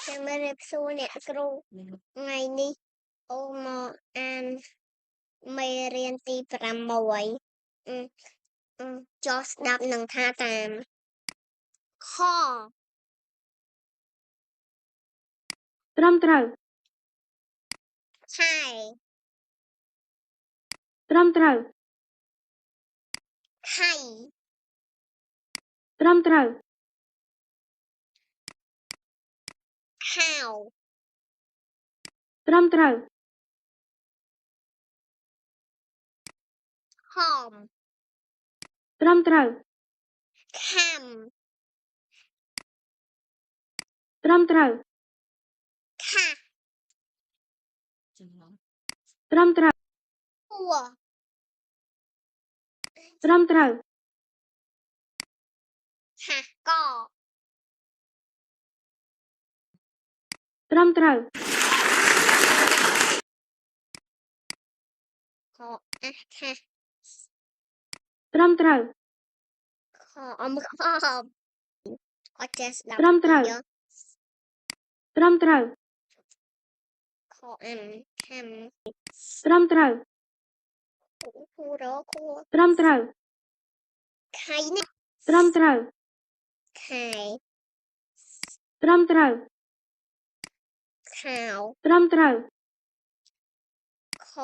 ចាំមើលរៀបសួរអ្នកគ្រូថ្ងៃនេះអូមកអានមេរៀនទី6ចោះស្ដាប់នឹងថាតាមខត្រឹមត្រូវខែត្រឹមត្រូវខៃត្រឹមត្រូវ ខោ ត្រឹមត្រូវ ហម ត្រឹមត្រូវ ខំ ត្រឹមត្រូវ ខាស់ ត្រឹមត្រូវ ហួ ត្រឹមត្រូវ ខាស់ក ត្រឹមត្រូវ ខអះខាស់ ត្រឹមត្រូវ ខអមខមអត់ចេះស្ដាប់ ត្រឹមត្រូវ ត្រឹមត្រូវ ខអាំខំ ត្រឹមត្រូវ គូរគួ ត្រឹមត្រូវ ខៃនេះ ត្រឹមត្រូវ ខែ ត្រឹមត្រូវ ខោ ត្រឹមត្រូវ ខ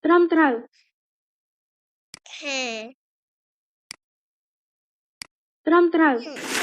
ត្រឹមត្រូវ ខា ត្រឹមត្រូវ ខ